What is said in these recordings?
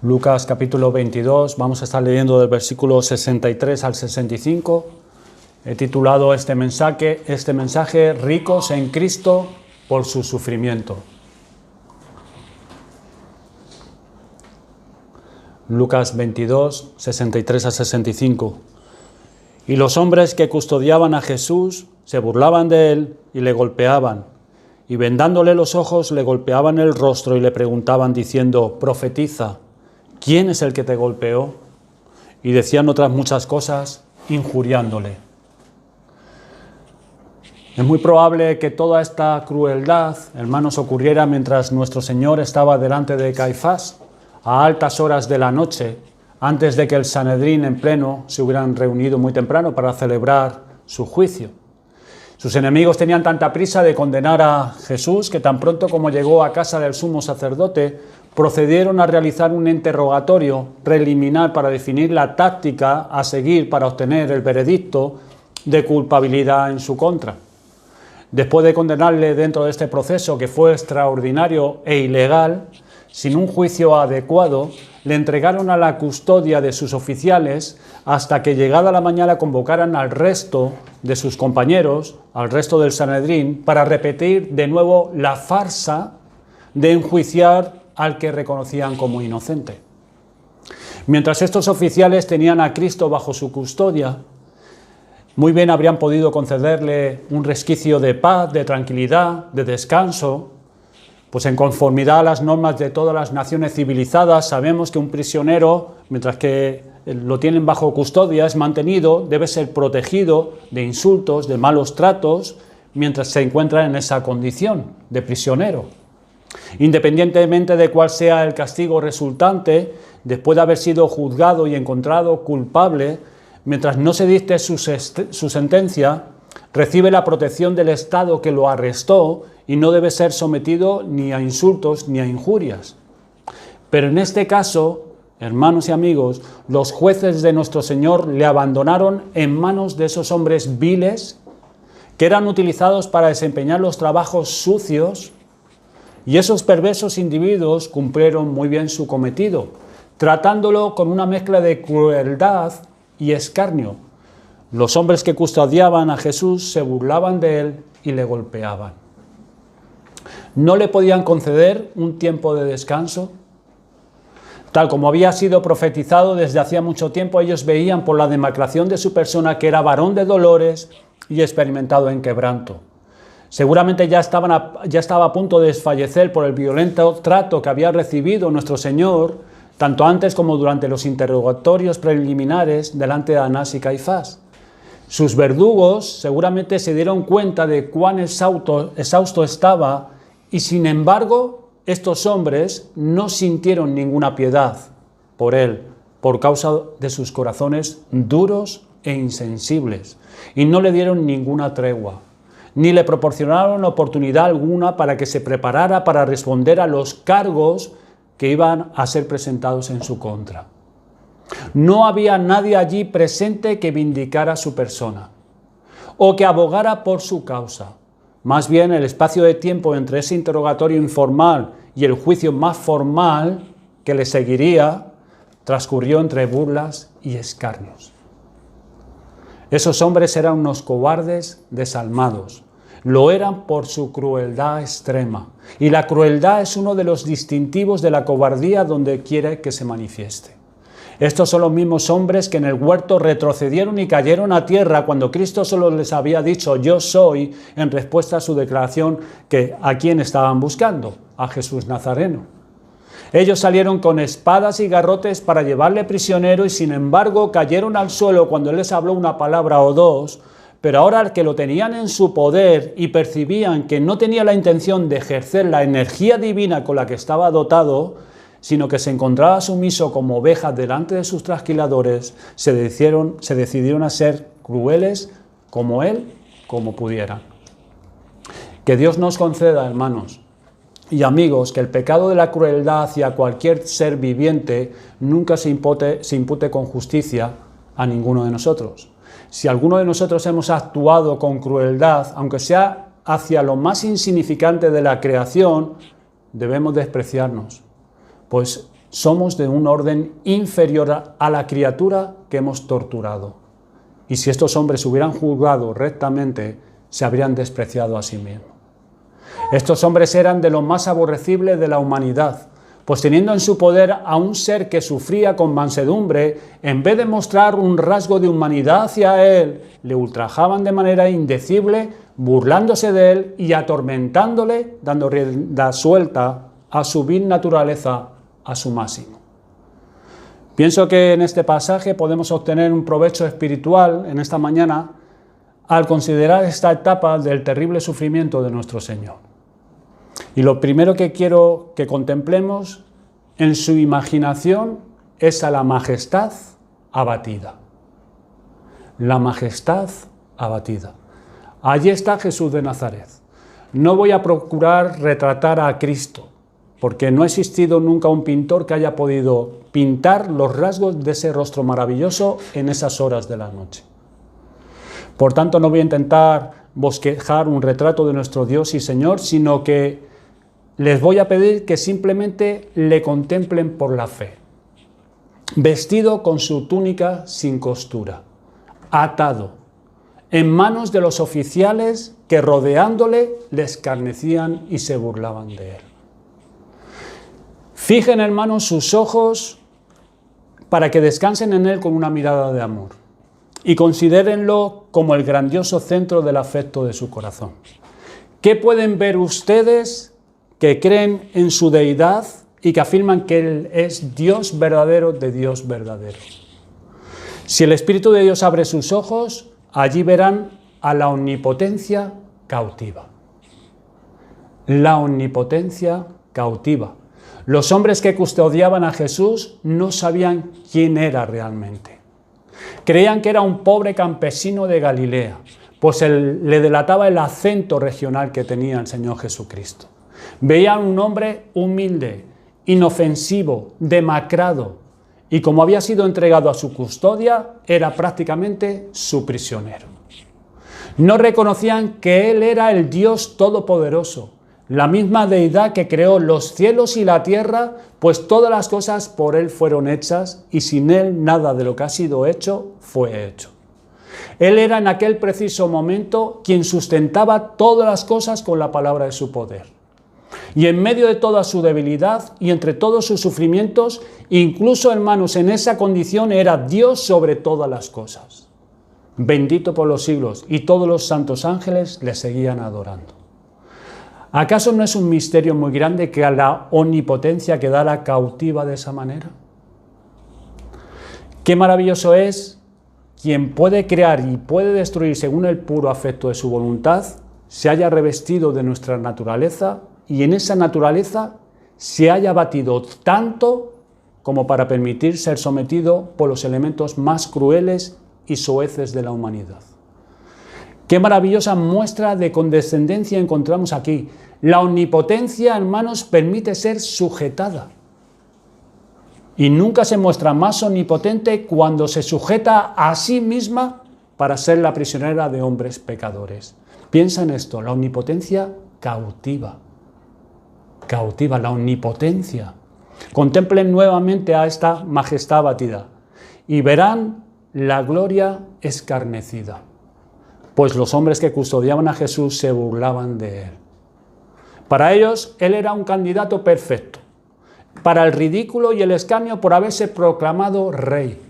Lucas capítulo 22, vamos a estar leyendo del versículo 63 al 65. He titulado este mensaje Ricos en Cristo por su sufrimiento. Lucas 22, 63 al 65. Y los hombres que custodiaban a Jesús se burlaban de él y le golpeaban. Y vendándole los ojos le golpeaban el rostro y le preguntaban diciendo: profetiza, ¿quién es el que te golpeó? Y decían otras muchas cosas, injuriándole. Es muy probable que toda esta crueldad, hermanos, ocurriera mientras nuestro Señor estaba delante de Caifás, a altas horas de la noche, antes de que el Sanedrín en pleno se hubieran reunido muy temprano para celebrar su juicio. Sus enemigos tenían tanta prisa de condenar a Jesús que tan pronto como llegó a casa del sumo sacerdote, procedieron a realizar un interrogatorio preliminar para definir la táctica a seguir para obtener el veredicto de culpabilidad en su contra. Después de condenarle dentro de este proceso, que fue extraordinario e ilegal, sin un juicio adecuado, le entregaron a la custodia de sus oficiales hasta que llegada la mañana convocaran al resto de sus compañeros, al resto del Sanedrín, para repetir de nuevo la farsa de enjuiciar al que reconocían como inocente. Mientras estos oficiales tenían a Cristo bajo su custodia, muy bien habrían podido concederle un resquicio de paz, de tranquilidad, de descanso, pues en conformidad a las normas de todas las naciones civilizadas, sabemos que un prisionero, mientras que lo tienen bajo custodia, es mantenido, debe ser protegido de insultos, de malos tratos, mientras se encuentra en esa condición de prisionero. Independientemente de cuál sea el castigo resultante, después de haber sido juzgado y encontrado culpable, mientras no se dicte su sentencia, recibe la protección del Estado que lo arrestó y no debe ser sometido ni a insultos ni a injurias. Pero en este caso, hermanos y amigos, los jueces de nuestro Señor le abandonaron en manos de esos hombres viles que eran utilizados para desempeñar los trabajos sucios, y esos perversos individuos cumplieron muy bien su cometido, tratándolo con una mezcla de crueldad y escarnio. Los hombres que custodiaban a Jesús se burlaban de él y le golpeaban. ¿No le podían conceder un tiempo de descanso? Tal como había sido profetizado desde hacía mucho tiempo, ellos veían por la demacración de su persona que era varón de dolores y experimentado en quebranto. Seguramente ya estaba a punto de desfallecer por el violento trato que había recibido nuestro Señor, tanto antes como durante los interrogatorios preliminares delante de Anás y Caifás. Sus verdugos seguramente se dieron cuenta de cuán exhausto estaba, y sin embargo estos hombres no sintieron ninguna piedad por él, por causa de sus corazones duros e insensibles, y no le dieron ninguna tregua, ni le proporcionaron oportunidad alguna para que se preparara para responder a los cargos que iban a ser presentados en su contra. No había nadie allí presente que vindicara su persona o que abogara por su causa. Más bien, el espacio de tiempo entre ese interrogatorio informal y el juicio más formal que le seguiría transcurrió entre burlas y escarnios. Esos hombres eran unos cobardes desalmados. Lo eran por su crueldad extrema. Y la crueldad es uno de los distintivos de la cobardía donde quiera que se manifieste. Estos son los mismos hombres que en el huerto retrocedieron y cayeron a tierra cuando Cristo solo les había dicho yo soy, en respuesta a su declaración que a quién estaban buscando, a Jesús Nazareno. Ellos salieron con espadas y garrotes para llevarle prisionero y sin embargo cayeron al suelo cuando él les habló una palabra o dos, pero ahora que lo tenían en su poder y percibían que no tenía la intención de ejercer la energía divina con la que estaba dotado, sino que se encontraba sumiso como ovejas delante de sus trasquiladores, se decidieron a ser crueles como él, como pudieran. Que Dios nos conceda, hermanos y amigos, que el pecado de la crueldad hacia cualquier ser viviente nunca se impute con justicia a ninguno de nosotros. Si alguno de nosotros hemos actuado con crueldad, aunque sea hacia lo más insignificante de la creación, debemos despreciarnos, pues somos de un orden inferior a la criatura que hemos torturado. Y si estos hombres hubieran juzgado rectamente, se habrían despreciado a sí mismos. Estos hombres eran de lo más aborrecible de la humanidad, pues teniendo en su poder a un ser que sufría con mansedumbre, en vez de mostrar un rasgo de humanidad hacia él, le ultrajaban de manera indecible, burlándose de él y atormentándole, dando rienda suelta a su vil naturaleza a su máximo. Pienso que en este pasaje podemos obtener un provecho espiritual en esta mañana al considerar esta etapa del terrible sufrimiento de nuestro Señor. Y lo primero que quiero que contemplemos en su imaginación es a la majestad abatida. La majestad abatida. Allí está Jesús de Nazaret. No voy a procurar retratar a Cristo, porque no ha existido nunca un pintor que haya podido pintar los rasgos de ese rostro maravilloso en esas horas de la noche. Por tanto, no voy a intentar bosquejar un retrato de nuestro Dios y Señor, sino que les voy a pedir que simplemente le contemplen por la fe. Vestido con su túnica sin costura, atado, en manos de los oficiales que rodeándole le escarnecían y se burlaban de él. Fijen, hermanos, sus ojos para que descansen en él con una mirada de amor y considérenlo como el grandioso centro del afecto de su corazón. ¿Qué pueden ver ustedes que creen en su deidad y que afirman que Él es Dios verdadero de Dios verdadero? Si el Espíritu de Dios abre sus ojos, allí verán a la omnipotencia cautiva. La omnipotencia cautiva. Los hombres que custodiaban a Jesús no sabían quién era realmente. Creían que era un pobre campesino de Galilea, pues le delataba el acento regional que tenía el Señor Jesucristo. Veían un hombre humilde, inofensivo, demacrado, y como había sido entregado a su custodia, era prácticamente su prisionero. No reconocían que Él era el Dios Todopoderoso, la misma deidad que creó los cielos y la tierra, pues todas las cosas por Él fueron hechas, y sin Él nada de lo que ha sido hecho fue hecho. Él era en aquel preciso momento quien sustentaba todas las cosas con la palabra de su poder. Y en medio de toda su debilidad y entre todos sus sufrimientos, incluso, hermanos, en esa condición era Dios sobre todas las cosas. Bendito por los siglos, y todos los santos ángeles le seguían adorando. ¿Acaso no es un misterio muy grande que a la omnipotencia quedara cautiva de esa manera? Qué maravilloso es quien puede crear y puede destruir según el puro afecto de su voluntad, se haya revestido de nuestra naturaleza y en esa naturaleza se haya batido tanto como para permitir ser sometido por los elementos más crueles y soeces de la humanidad. Qué maravillosa muestra de condescendencia encontramos aquí. La omnipotencia, hermanos, permite ser sujetada. Y nunca se muestra más omnipotente cuando se sujeta a sí misma para ser la prisionera de hombres pecadores. Piensa en esto, la omnipotencia cautiva. Cautiva, la omnipotencia. Contemplen nuevamente a esta majestad abatida y verán la gloria escarnecida, pues los hombres que custodiaban a Jesús se burlaban de él. Para ellos, él era un candidato perfecto para el ridículo y el escarnio por haberse proclamado rey,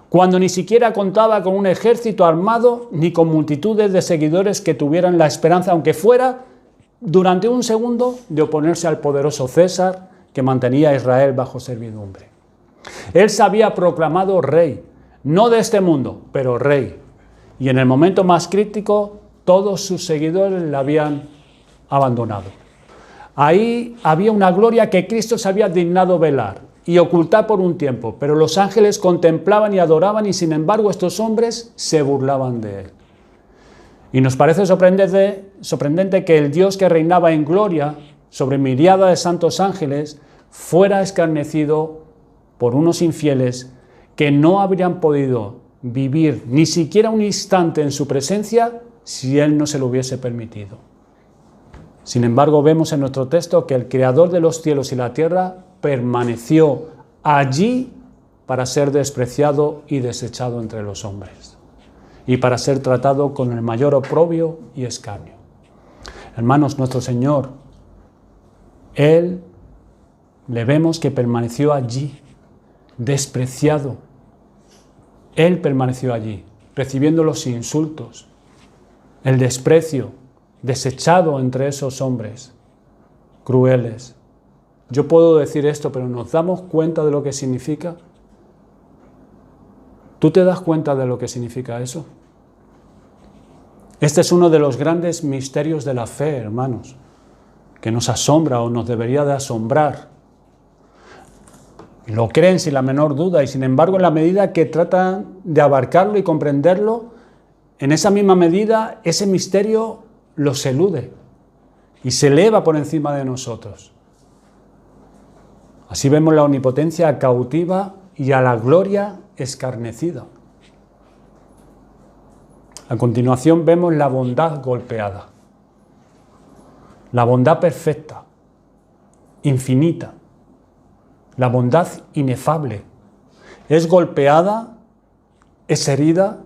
cuando ni siquiera contaba con un ejército armado ni con multitudes de seguidores que tuvieran la esperanza, aunque fuera durante un segundo, de oponerse al poderoso César que mantenía a Israel bajo servidumbre. Él se había proclamado rey, no de este mundo, pero rey. Y en el momento más crítico, todos sus seguidores le habían abandonado. Ahí había una gloria que Cristo se había dignado velar y ocultar por un tiempo, pero los ángeles contemplaban y adoraban y sin embargo estos hombres se burlaban de él. Y nos parece sorprendente que el Dios que reinaba en gloria sobre miriada de santos ángeles fuera escarnecido por unos infieles que no habrían podido vivir ni siquiera un instante en su presencia si Él no se lo hubiese permitido. Sin embargo, vemos en nuestro texto que el Creador de los cielos y la tierra permaneció allí para ser despreciado y desechado entre los hombres, y para ser tratado con el mayor oprobio y escarnio. Hermanos, nuestro Señor, Él le vemos que permaneció allí, despreciado. Él permaneció allí, recibiendo los insultos, el desprecio, desechado entre esos hombres crueles. Yo puedo decir esto, pero ¿nos damos cuenta de lo que significa? ¿Tú te das cuenta de lo que significa eso? Este es uno de los grandes misterios de la fe, hermanos, que nos asombra o nos debería de asombrar. Lo creen sin la menor duda y sin embargo en la medida que tratan de abarcarlo y comprenderlo, en esa misma medida ese misterio los elude y se eleva por encima de nosotros. Así vemos la omnipotencia cautiva y a la gloria escarnecida. A continuación vemos la bondad golpeada, la bondad perfecta, infinita, la bondad inefable. Es golpeada, es herida,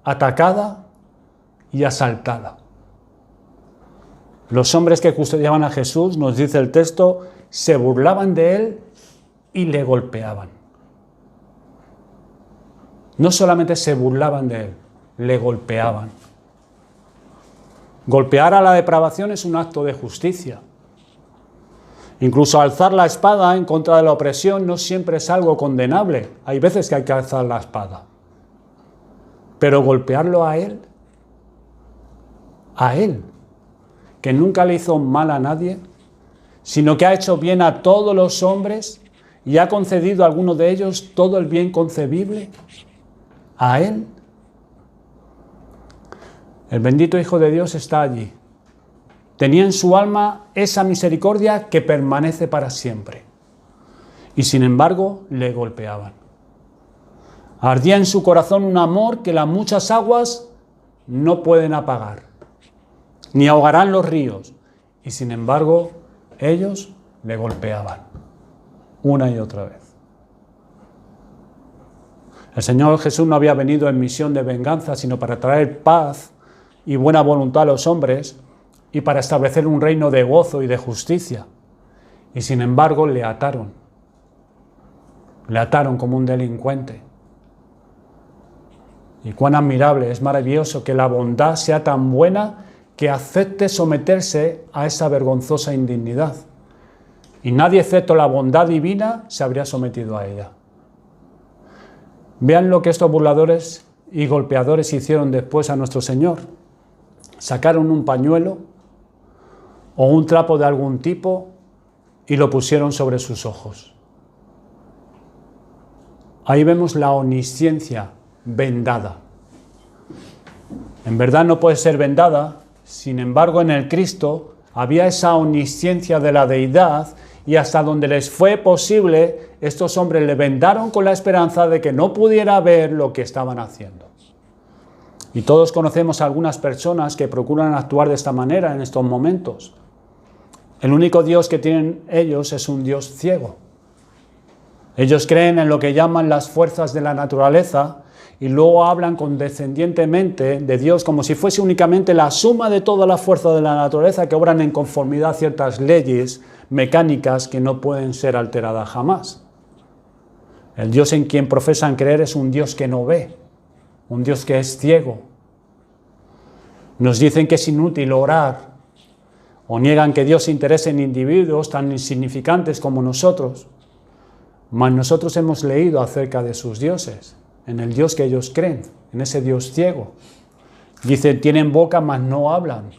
atacada y asaltada. Los hombres que custodiaban a Jesús, nos dice el texto, se burlaban de él y le golpeaban. No solamente se burlaban de él, le golpeaban. Golpear a la depravación es un acto de justicia. Incluso alzar la espada en contra de la opresión no siempre es algo condenable. Hay veces que hay que alzar la espada. Pero golpearlo a él, que nunca le hizo mal a nadie, sino que ha hecho bien a todos los hombres y ha concedido a algunos de ellos todo el bien concebible, a él. El bendito Hijo de Dios está allí. Tenía en su alma esa misericordia que permanece para siempre. Y sin embargo, le golpeaban. Ardía en su corazón un amor que las muchas aguas no pueden apagar, ni ahogarán los ríos. Y sin embargo, ellos le golpeaban una y otra vez. El Señor Jesús no había venido en misión de venganza, sino para traer paz y buena voluntad a los hombres y para establecer un reino de gozo y de justicia. Y sin embargo le ataron como un delincuente. Y cuán admirable, es maravilloso que la bondad sea tan buena que acepte someterse a esa vergonzosa indignidad. Y nadie excepto la bondad divina se habría sometido a ella. Vean lo que estos burladores y golpeadores hicieron después a nuestro Señor. Sacaron un pañuelo o un trapo de algún tipo y lo pusieron sobre sus ojos. Ahí vemos la omnisciencia vendada. En verdad no puede ser vendada, sin embargo en el Cristo había esa omnisciencia de la deidad y hasta donde les fue posible, estos hombres le vendaron con la esperanza de que no pudiera ver lo que estaban haciendo. Y todos conocemos a algunas personas que procuran actuar de esta manera en estos momentos. El único Dios que tienen ellos es un Dios ciego. Ellos creen en lo que llaman las fuerzas de la naturaleza y luego hablan condescendientemente de Dios como si fuese únicamente la suma de todas las fuerzas de la naturaleza que obran en conformidad a ciertas leyes mecánicas que no pueden ser alteradas jamás. El Dios en quien profesan creer es un Dios que no ve, un Dios que es ciego. Nos dicen que es inútil orar o niegan que Dios se interese en individuos tan insignificantes como nosotros. Mas nosotros hemos leído acerca de sus dioses, en el Dios que ellos creen, en ese Dios ciego. Dicen, tienen boca, mas no hablan.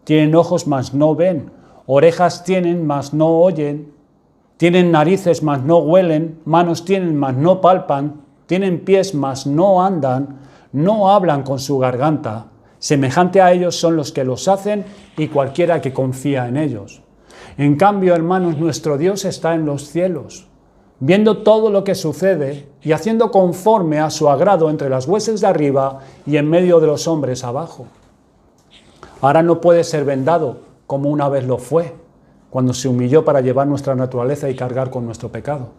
Tienen ojos, mas no ven. Orejas tienen, mas no oyen. Tienen narices, mas no huelen. Manos tienen, mas no palpan. Tienen pies, mas no andan. No hablan con su garganta. Semejante a ellos son los que los hacen y cualquiera que confía en ellos. En cambio, hermanos, nuestro Dios está en los cielos, viendo todo lo que sucede y haciendo conforme a su agrado entre las huestes de arriba y en medio de los hombres abajo. Ahora no puede ser vendado como una vez lo fue, cuando se humilló para llevar nuestra naturaleza y cargar con nuestro pecado.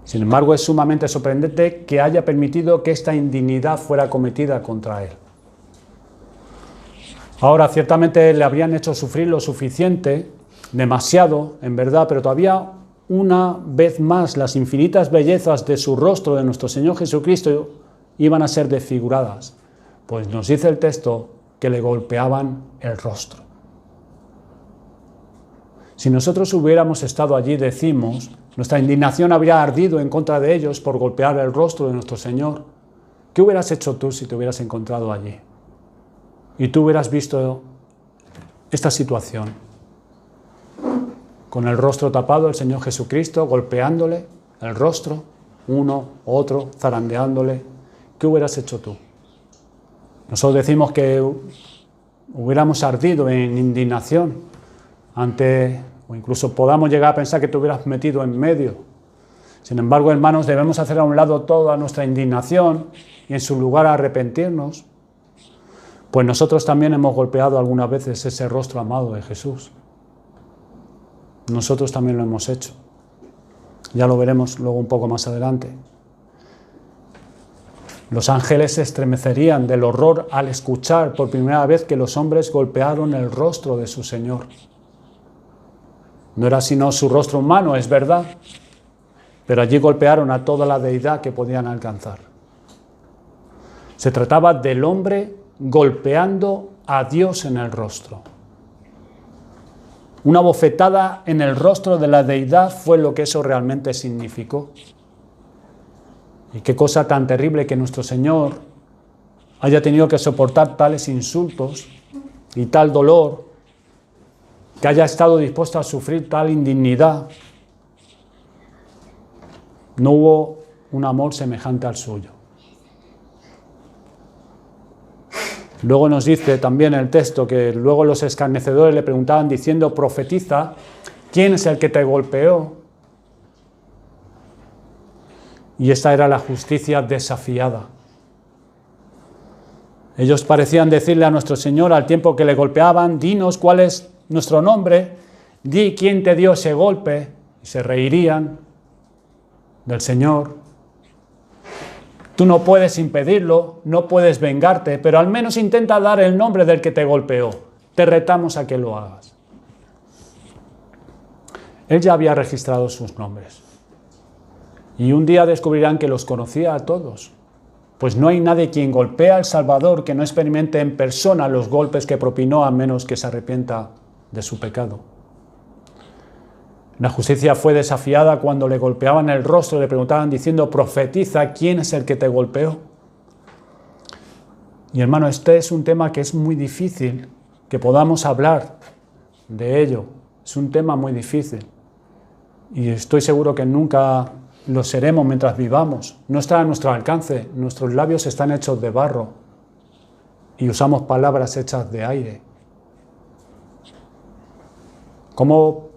Sin embargo, es sumamente sorprendente que haya permitido que esta indignidad fuera cometida contra Él. Ahora, ciertamente le habrían hecho sufrir lo suficiente, demasiado, en verdad, pero todavía una vez más las infinitas bellezas de su rostro, de nuestro Señor Jesucristo, iban a ser desfiguradas. Pues nos dice el texto que le golpeaban el rostro. Si nosotros hubiéramos estado allí, decimos, nuestra indignación habría ardido en contra de ellos por golpear el rostro de nuestro Señor. ¿Qué hubieras hecho tú si te hubieras encontrado allí? Y tú hubieras visto esta situación, con el rostro tapado, el Señor Jesucristo golpeándole el rostro, uno, otro, zarandeándole. ¿Qué hubieras hecho tú? Nosotros decimos que hubiéramos ardido en indignación ante, o incluso podamos llegar a pensar que te hubieras metido en medio. Sin embargo, hermanos, debemos hacer a un lado toda nuestra indignación y en su lugar arrepentirnos, pues nosotros también hemos golpeado algunas veces ese rostro amado de Jesús. Nosotros también lo hemos hecho. Ya lo veremos luego un poco más adelante. Los ángeles se estremecerían del horror al escuchar por primera vez que los hombres golpearon el rostro de su Señor. No era sino su rostro humano, es verdad, pero allí golpearon a toda la deidad que podían alcanzar. Se trataba del hombre golpeando a Dios en el rostro. Una bofetada en el rostro de la deidad fue lo que eso realmente significó. Y qué cosa tan terrible que nuestro Señor haya tenido que soportar tales insultos y tal dolor, que haya estado dispuesto a sufrir tal indignidad. No hubo un amor semejante al suyo. Luego nos dice también el texto que luego los escarnecedores le preguntaban diciendo, profetiza, ¿quién es el que te golpeó? Y esta era la justicia desafiada. Ellos parecían decirle a nuestro Señor al tiempo que le golpeaban, dinos cuál es nuestro nombre, di quién te dio ese golpe, y se reirían del Señor. Tú no puedes impedirlo, no puedes vengarte, pero al menos intenta dar el nombre del que te golpeó. Te retamos a que lo hagas. Él ya había registrado sus nombres. Y un día descubrirán que los conocía a todos. Pues no hay nadie quien golpea al Salvador que no experimente en persona los golpes que propinó a menos que se arrepienta de su pecado. La justicia fue desafiada cuando le golpeaban el rostro y le preguntaban diciendo, profetiza, ¿quién es el que te golpeó? Y hermano, este es un tema que es muy difícil que podamos hablar de ello. Es un tema muy difícil. Y estoy seguro que nunca lo seremos mientras vivamos. No está a nuestro alcance. Nuestros labios están hechos de barro y usamos palabras hechas de aire. ¿Cómo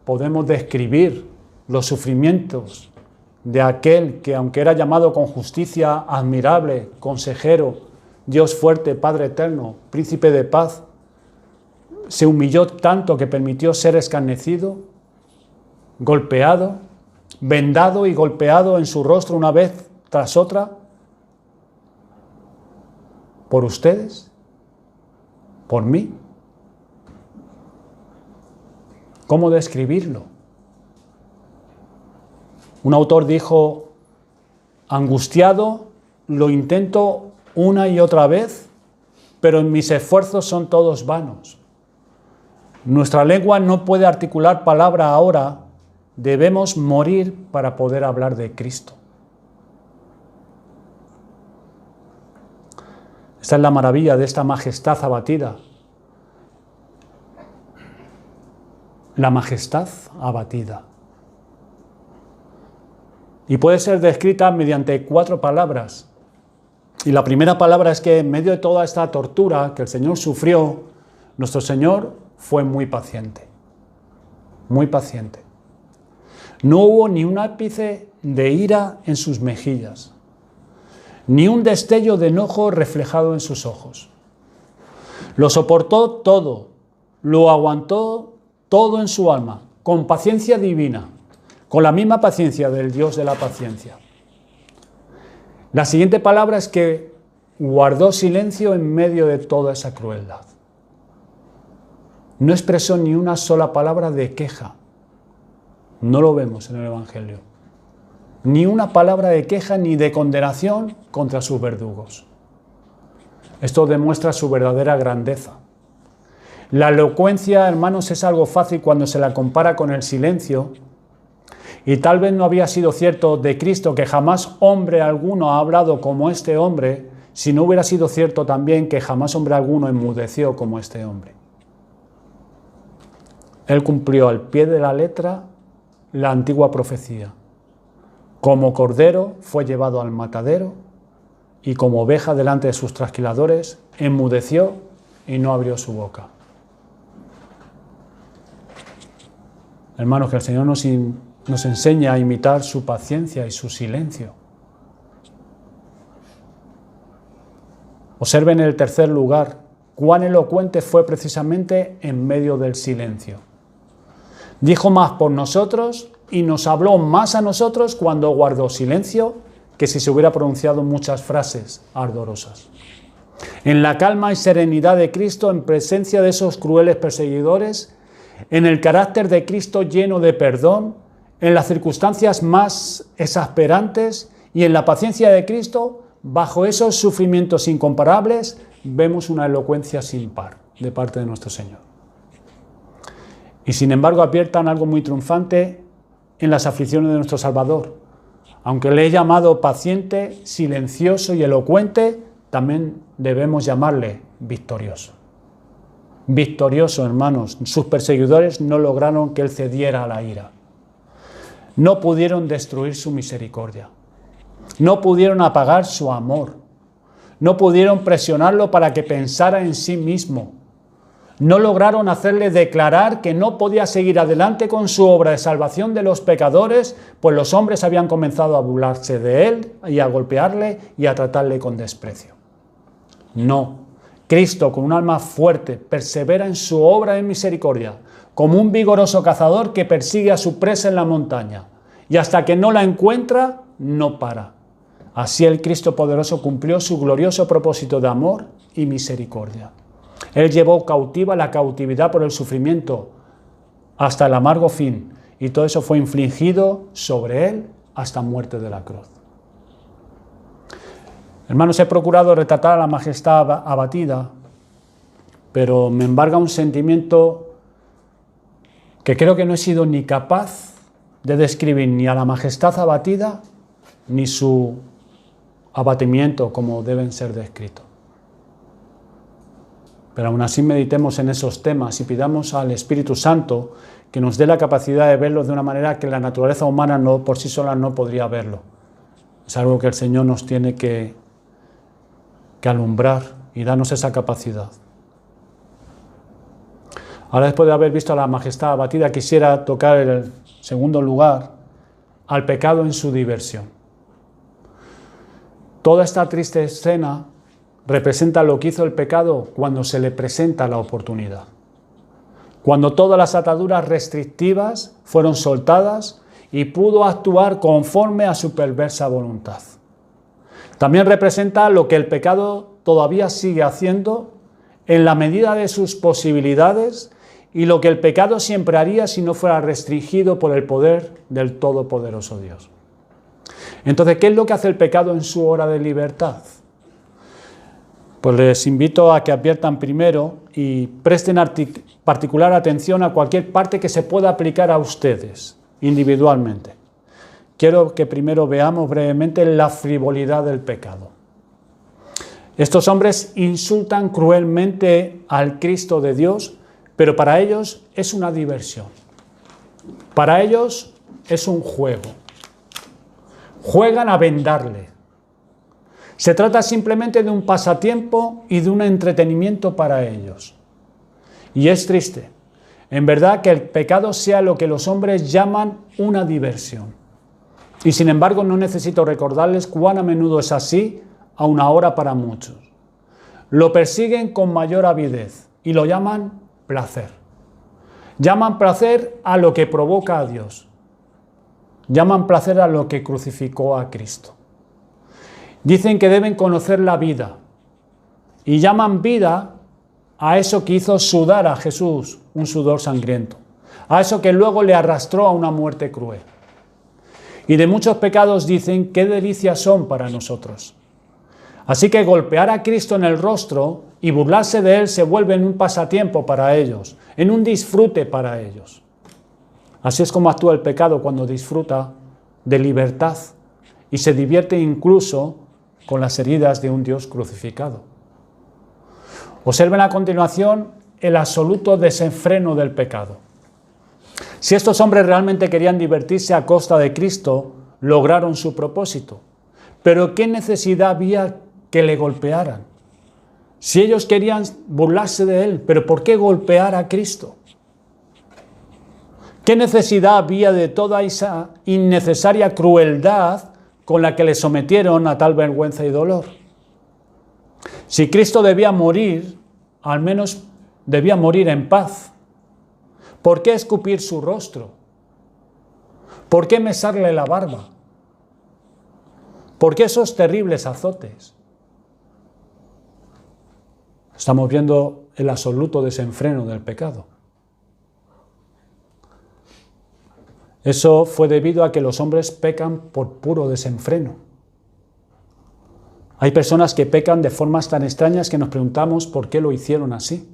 podemos describir los sufrimientos de aquel que, aunque era llamado con justicia, admirable, consejero, Dios fuerte, Padre eterno, príncipe de paz, se humilló tanto que permitió ser escarnecido, golpeado, vendado y golpeado en su rostro una vez tras otra? ¿Por ustedes? ¿Por mí? ¿Cómo describirlo? Un autor dijo, angustiado, lo intento una y otra vez, pero mis esfuerzos son todos vanos. Nuestra lengua no puede articular palabra ahora, debemos morir para poder hablar de Cristo. Esta es la maravilla de esta majestad abatida. La majestad abatida. Y puede ser descrita mediante 4 palabras. Y la primera palabra es que en medio de toda esta tortura que el Señor sufrió, nuestro Señor fue muy paciente. Muy paciente. No hubo ni un ápice de ira en sus mejillas, ni un destello de enojo reflejado en sus ojos. Lo soportó todo, lo aguantó todo en su alma, con paciencia divina, con la misma paciencia del Dios de la paciencia. La siguiente palabra es que guardó silencio en medio de toda esa crueldad. No expresó ni una sola palabra de queja. No lo vemos en el Evangelio. Ni una palabra de queja ni de condenación contra sus verdugos. Esto demuestra su verdadera grandeza. La elocuencia, hermanos, es algo fácil cuando se la compara con el silencio, y tal vez no había sido cierto de Cristo que jamás hombre alguno ha hablado como este hombre, si no hubiera sido cierto también que jamás hombre alguno enmudeció como este hombre. Él cumplió al pie de la letra la antigua profecía. Como cordero fue llevado al matadero y como oveja delante de sus trasquiladores enmudeció y no abrió su boca. Hermanos, que el Señor nos enseña a imitar su paciencia y su silencio. Observen en el tercer lugar cuán elocuente fue precisamente en medio del silencio. Dijo más por nosotros y nos habló más a nosotros cuando guardó silencio que si se hubiera pronunciado muchas frases ardorosas. En la calma y serenidad de Cristo, en presencia de esos crueles perseguidores, en el carácter de Cristo lleno de perdón, en las circunstancias más exasperantes y en la paciencia de Cristo, bajo esos sufrimientos incomparables, vemos una elocuencia sin par de parte de nuestro Señor. Y sin embargo adviertan algo muy triunfante en las aflicciones de nuestro Salvador. Aunque le he llamado paciente, silencioso y elocuente, también debemos llamarle victorioso. Victorioso, hermanos. Sus perseguidores no lograron que él cediera a la ira. No pudieron destruir su misericordia. No pudieron apagar su amor. No pudieron presionarlo para que pensara en sí mismo. No lograron hacerle declarar que no podía seguir adelante con su obra de salvación de los pecadores, pues los hombres habían comenzado a burlarse de él y a golpearle y a tratarle con desprecio. No, Cristo, con un alma fuerte, persevera en su obra de misericordia, como un vigoroso cazador que persigue a su presa en la montaña, y hasta que no la encuentra, no para. Así el Cristo poderoso cumplió su glorioso propósito de amor y misericordia. Él llevó cautiva la cautividad por el sufrimiento hasta el amargo fin, y todo eso fue infligido sobre él hasta muerte de la cruz. Hermanos, he procurado retratar a la majestad abatida, pero me embarga un sentimiento que creo que no he sido ni capaz de describir ni a la majestad abatida, ni su abatimiento como deben ser descritos. Pero aún así meditemos en esos temas y pidamos al Espíritu Santo que nos dé la capacidad de verlos de una manera que la naturaleza humana no, por sí sola no podría verlo. Es algo que el Señor nos tiene que alumbrar y darnos esa capacidad. Ahora, después de haber visto a la majestad abatida, quisiera tocar en el segundo lugar al pecado en su diversión. Toda esta triste escena representa lo que hizo el pecado cuando se le presenta la oportunidad. Cuando todas las ataduras restrictivas fueron soltadas y pudo actuar conforme a su perversa voluntad. También representa lo que el pecado todavía sigue haciendo en la medida de sus posibilidades y lo que el pecado siempre haría si no fuera restringido por el poder del Todopoderoso Dios. Entonces, ¿qué es lo que hace el pecado en su hora de libertad? Pues les invito a que adviertan primero y presten particular atención a cualquier parte que se pueda aplicar a ustedes individualmente. Quiero que primero veamos brevemente la frivolidad del pecado. Estos hombres insultan cruelmente al Cristo de Dios, pero para ellos es una diversión. Para ellos es un juego. Juegan a vendarle. Se trata simplemente de un pasatiempo y de un entretenimiento para ellos. Y es triste, en verdad, que el pecado sea lo que los hombres llaman una diversión. Y sin embargo no necesito recordarles cuán a menudo es así, aun ahora para muchos. Lo persiguen con mayor avidez y lo llaman placer. Llaman placer a lo que provoca a Dios. Llaman placer a lo que crucificó a Cristo. Dicen que deben conocer la vida y llaman vida a eso que hizo sudar a Jesús, un sudor sangriento, a eso que luego le arrastró a una muerte cruel. Y de muchos pecados dicen qué delicias son para nosotros. Así que golpear a Cristo en el rostro y burlarse de él se vuelve en un pasatiempo para ellos, en un disfrute para ellos. Así es como actúa el pecado cuando disfruta de libertad y se divierte incluso con las heridas de un Dios crucificado. Observen a continuación el absoluto desenfreno del pecado. Si estos hombres realmente querían divertirse a costa de Cristo, lograron su propósito. Pero ¿qué necesidad había que le golpearan? Si ellos querían burlarse de él, ¿pero por qué golpear a Cristo? ¿Qué necesidad había de toda esa innecesaria crueldad con la que le sometieron a tal vergüenza y dolor? Si Cristo debía morir, al menos debía morir en paz. ¿Por qué escupir su rostro? ¿Por qué mesarle la barba? ¿Por qué esos terribles azotes? Estamos viendo el absoluto desenfreno del pecado. Eso fue debido a que los hombres pecan por puro desenfreno. Hay personas que pecan de formas tan extrañas que nos preguntamos por qué lo hicieron así.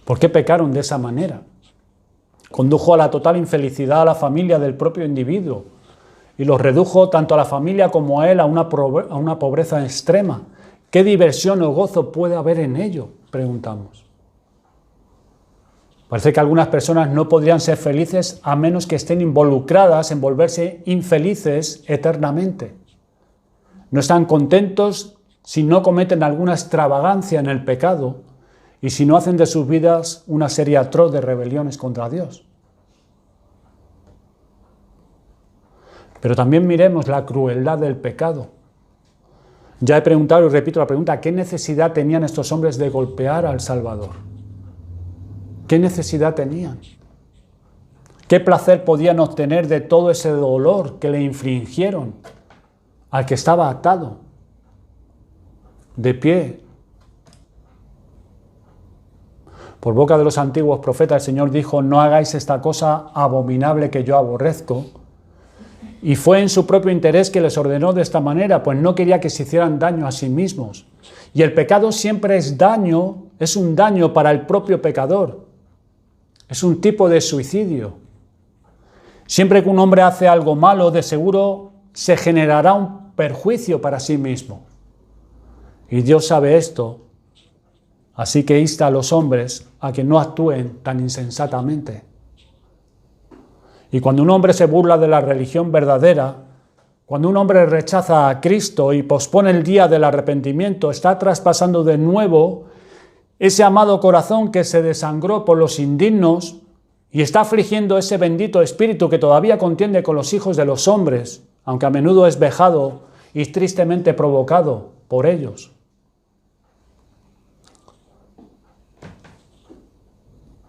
¿Por qué pecaron de esa manera? Condujo a la total infelicidad a la familia del propio individuo y los redujo tanto a la familia como a él a una pobreza extrema. ¿Qué diversión o gozo puede haber en ello?, preguntamos. Parece que algunas personas no podrían ser felices a menos que estén involucradas en volverse infelices eternamente. No están contentos si no cometen alguna extravagancia en el pecado y si no hacen de sus vidas una serie atroz de rebeliones contra Dios. Pero también miremos la crueldad del pecado. Ya he preguntado y repito la pregunta, ¿qué necesidad tenían estos hombres de golpear al Salvador? ¿Qué necesidad tenían? ¿Qué placer podían obtener de todo ese dolor que le infligieron al que estaba atado, de pie? Por boca de los antiguos profetas el Señor dijo, no hagáis esta cosa abominable que yo aborrezco. Y fue en su propio interés que les ordenó de esta manera, pues no quería que se hicieran daño a sí mismos. Y el pecado siempre es daño, es un daño para el propio pecador. Es un tipo de suicidio. Siempre que un hombre hace algo malo, de seguro se generará un perjuicio para sí mismo. Y Dios sabe esto, así que insta a los hombres a que no actúen tan insensatamente. Y cuando un hombre se burla de la religión verdadera, cuando un hombre rechaza a Cristo y pospone el día del arrepentimiento, está traspasando de nuevo ese amado corazón que se desangró por los indignos y está afligiendo ese bendito espíritu que todavía contiende con los hijos de los hombres, aunque a menudo es vejado y tristemente provocado por ellos.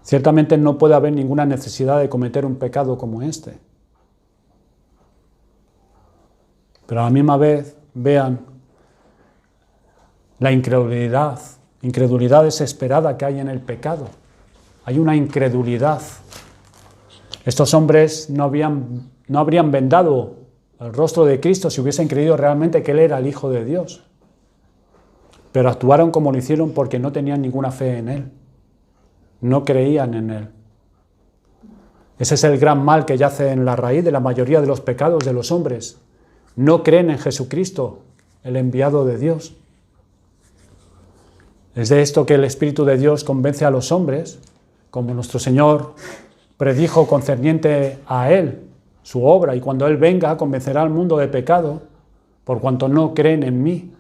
Ciertamente no puede haber ninguna necesidad de cometer un pecado como este. Pero a la misma vez, vean la incredulidad desesperada que hay en el pecado. Hay una incredulidad. Estos hombres no habrían vendado el rostro de Cristo si hubiesen creído realmente que Él era el Hijo de Dios. Pero actuaron como lo hicieron porque no tenían ninguna fe en Él. No creían en Él. Ese es el gran mal que yace en la raíz de la mayoría de los pecados de los hombres. No creen en Jesucristo, el enviado de Dios. Es de esto que el Espíritu de Dios convence a los hombres, como nuestro Señor predijo concerniente a Él, su obra, y cuando Él venga convencerá al mundo de pecado, por cuanto no creen en mí.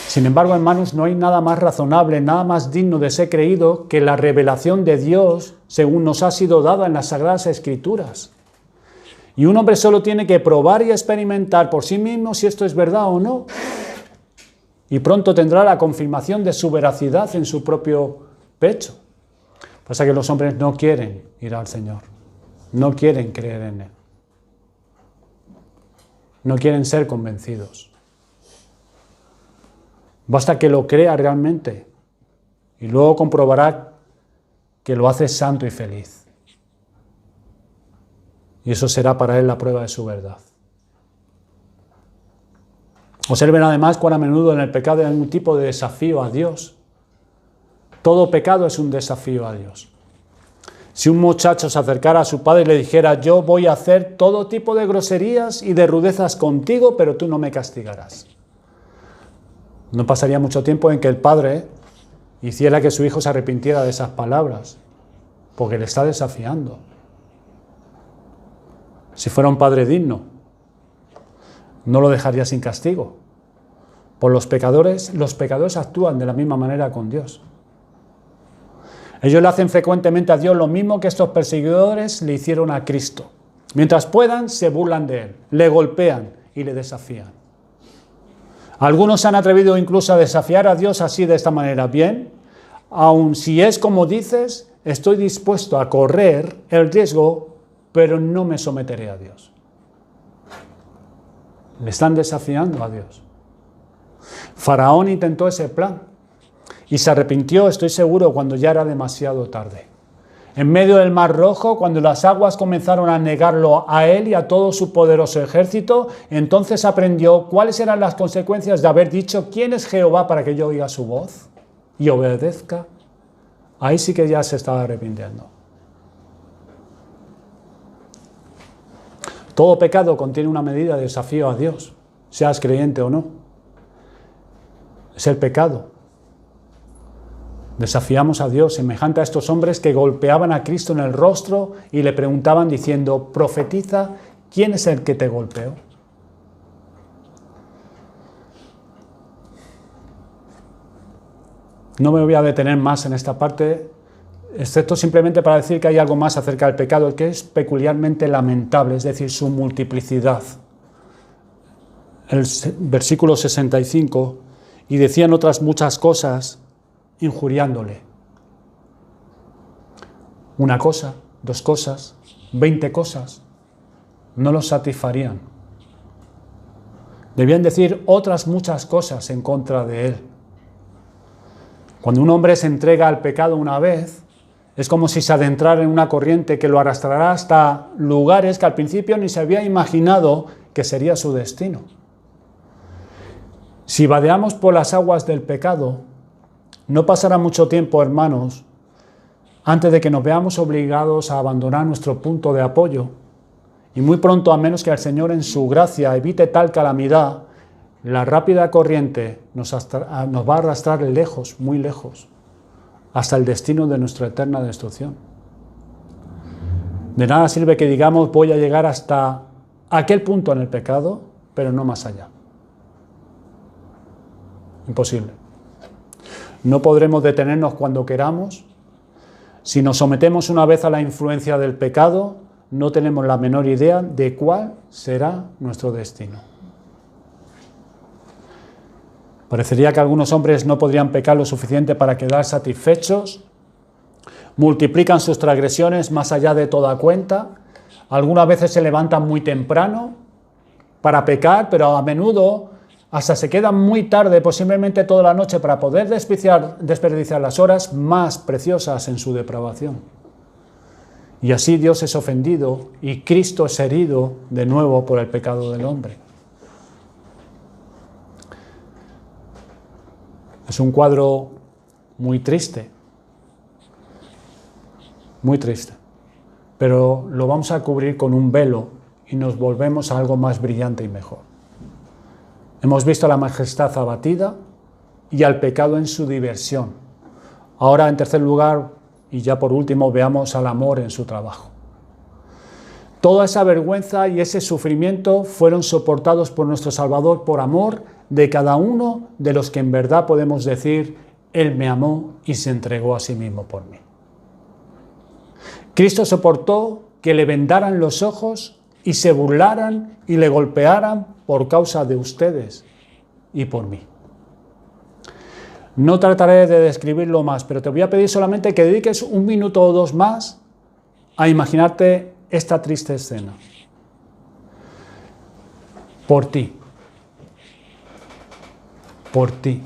Sin embargo, hermanos, no hay nada más razonable, nada más digno de ser creído que la revelación de Dios según nos ha sido dada en las Sagradas Escrituras. Y un hombre solo tiene que probar y experimentar por sí mismo si esto es verdad o no. Y pronto tendrá la confirmación de su veracidad en su propio pecho. Pasa que los hombres no quieren ir al Señor, no quieren creer en Él, no quieren ser convencidos. Basta que lo crea realmente y luego comprobará que lo hace santo y feliz. Y eso será para él la prueba de su verdad. Observen además cuán a menudo en el pecado hay un tipo de desafío a Dios. Todo pecado es un desafío a Dios. Si un muchacho se acercara a su padre y le dijera: yo voy a hacer todo tipo de groserías y de rudezas contigo, pero tú no me castigarás. No pasaría mucho tiempo en que el padre hiciera que su hijo se arrepintiera de esas palabras, porque le está desafiando. Si fuera un padre digno, no lo dejaría sin castigo. Por los pecadores actúan de la misma manera con Dios. Ellos le hacen frecuentemente a Dios lo mismo que estos perseguidores le hicieron a Cristo. Mientras puedan, se burlan de Él, le golpean y le desafían. Algunos se han atrevido incluso a desafiar a Dios así, de esta manera: bien, aun si es como dices, estoy dispuesto a correr el riesgo, pero no me someteré a Dios. Le están desafiando a Dios. Faraón intentó ese plan y se arrepintió, estoy seguro, cuando ya era demasiado tarde. En medio del Mar Rojo, cuando las aguas comenzaron a negarlo a él y a todo su poderoso ejército, entonces aprendió cuáles eran las consecuencias de haber dicho: ¿quién es Jehová para que yo oiga su voz y obedezca? Ahí sí que ya se estaba arrepintiendo. Todo pecado contiene una medida de desafío a Dios, seas creyente o no. Es el pecado. Desafiamos a Dios, semejante a estos hombres que golpeaban a Cristo en el rostro y le preguntaban diciendo: profetiza, ¿quién es el que te golpeó? No me voy a detener más en esta parte, excepto simplemente para decir que hay algo más acerca del pecado, que es peculiarmente lamentable, es decir, su multiplicidad. El versículo 65, y decían otras muchas cosas, injuriándole. Una cosa, 2 cosas, 20 cosas, no los satisfarían. Debían decir otras muchas cosas en contra de él. Cuando un hombre se entrega al pecado una vez, es como si se adentrara en una corriente que lo arrastrará hasta lugares que al principio ni se había imaginado que sería su destino. Si vadeamos por las aguas del pecado, no pasará mucho tiempo, hermanos, antes de que nos veamos obligados a abandonar nuestro punto de apoyo. Y muy pronto, a menos que el Señor en su gracia evite tal calamidad, la rápida corriente nos va a arrastrar lejos, muy lejos, hasta el destino de nuestra eterna destrucción. De nada sirve que digamos: voy a llegar hasta aquel punto en el pecado, pero no más allá. Imposible. No podremos detenernos cuando queramos. Si nos sometemos una vez a la influencia del pecado, no tenemos la menor idea de cuál será nuestro destino. Parecería que algunos hombres no podrían pecar lo suficiente para quedar satisfechos. Multiplican sus transgresiones más allá de toda cuenta. Algunas veces se levantan muy temprano para pecar, pero a menudo hasta se quedan muy tarde, posiblemente toda la noche, para poder desperdiciar las horas más preciosas en su depravación. Y así Dios es ofendido y Cristo es herido de nuevo por el pecado del hombre. Es un cuadro muy triste, pero lo vamos a cubrir con un velo y nos volvemos a algo más brillante y mejor. Hemos visto a la majestad abatida y al pecado en su diversión. Ahora, en tercer lugar, y ya por último, veamos al amor en su trabajo. Toda esa vergüenza y ese sufrimiento fueron soportados por nuestro Salvador por amor de cada uno de los que en verdad podemos decir: Él me amó y se entregó a sí mismo por mí. Cristo soportó que le vendaran los ojos y se burlaran y le golpearan por causa de ustedes y por mí. No trataré de describirlo más, pero te voy a pedir solamente que dediques 1 minuto o 2 más a imaginarte esta triste escena. Por ti. Por ti.